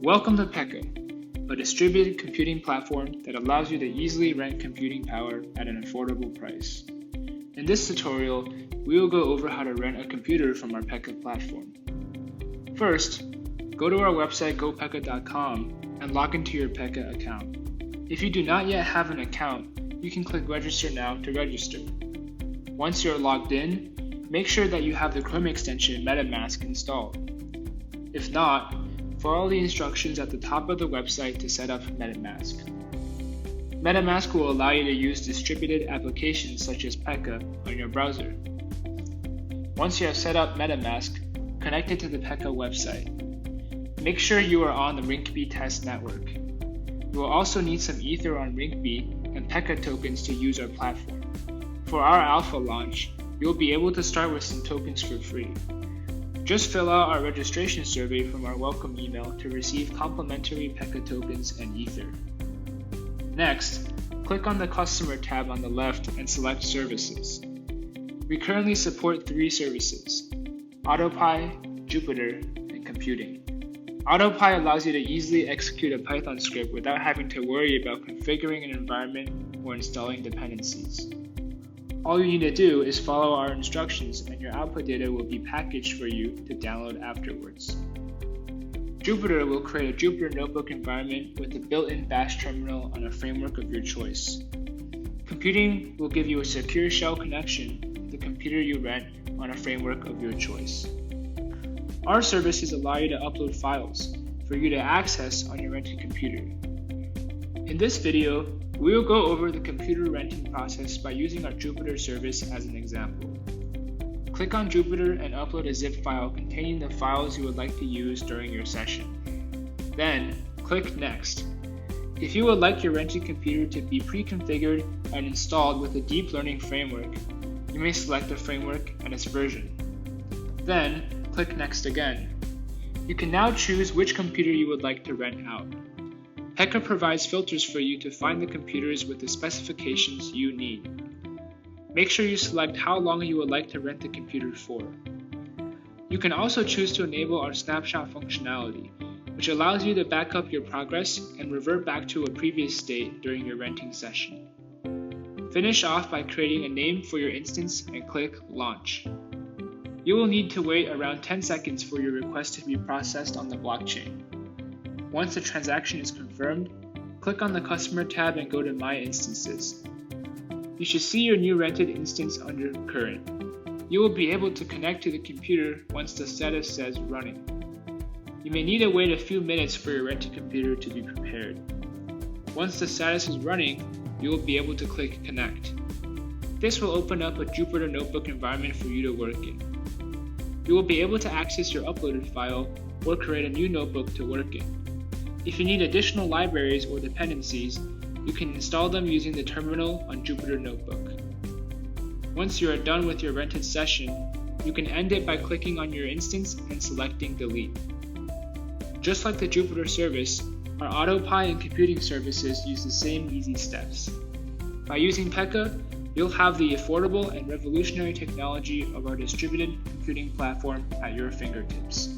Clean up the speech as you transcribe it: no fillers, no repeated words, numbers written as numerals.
Welcome to Pekka, a distributed computing platform that allows you to easily rent computing power at an affordable price. In this tutorial, we will go over how to rent a computer from our Pekka platform. First, go to our website gopekka.com and log into your Pekka account. If you do not yet have an account, you can click Register Now to register. Once you're logged in, make sure that you have the Chrome extension MetaMask installed. If not, follow the instructions at the top of the website to set up MetaMask. MetaMask will allow you to use distributed applications such as Pekka on your browser. Once you have set up MetaMask, connect it to the Pekka website. Make sure you are on the Rinkeby test network. You will also need some Ether on Rinkeby and Pekka tokens to use our platform. For our alpha launch, you'll be able to start with some tokens for free. Just fill out our registration survey from our welcome email to receive complimentary Pekka tokens and Ether. Next, click on the Customer tab on the left and select Services. We currently support 3 services: AutoPy, Jupyter, and Computing. AutoPy allows you to easily execute a Python script without having to worry about configuring an environment or installing dependencies. All you need to do is follow our instructions and your output data will be packaged for you to download afterwards. Jupyter will create a Jupyter Notebook environment with a built-in Bash terminal on a framework of your choice. Computing will give you a secure shell connection to the computer you rent on a framework of your choice. Our services allow you to upload files for you to access on your rented computer. In this video, we will go over the computer renting process by using our Jupyter service as an example. Click on Jupyter and upload a zip file containing the files you would like to use during your session. Then, click Next. If you would like your rented computer to be pre-configured and installed with a deep learning framework, you may select the framework and its version. Then, click Next again. You can now choose which computer you would like to rent out. Pekka provides filters for you to find the computers with the specifications you need. Make sure you select how long you would like to rent the computer for. You can also choose to enable our snapshot functionality, which allows you to back up your progress and revert back to a previous state during your renting session. Finish off by creating a name for your instance and click Launch. You will need to wait around 10 seconds for your request to be processed on the blockchain. Once the transaction is confirmed, click on the Customer tab and go to My Instances. You should see your new rented instance under Current. You will be able to connect to the computer once the status says Running. You may need to wait a few minutes for your rented computer to be prepared. Once the status is running, you will be able to click Connect. This will open up a Jupyter Notebook environment for you to work in. You will be able to access your uploaded file or create a new notebook to work in. If you need additional libraries or dependencies, you can install them using the terminal on Jupyter Notebook. Once you are done with your rented session, you can end it by clicking on your instance and selecting Delete. Just like the Jupyter service, our AutoPy and computing services use the same easy steps. By using Pekka, you'll have the affordable and revolutionary technology of our distributed computing platform at your fingertips.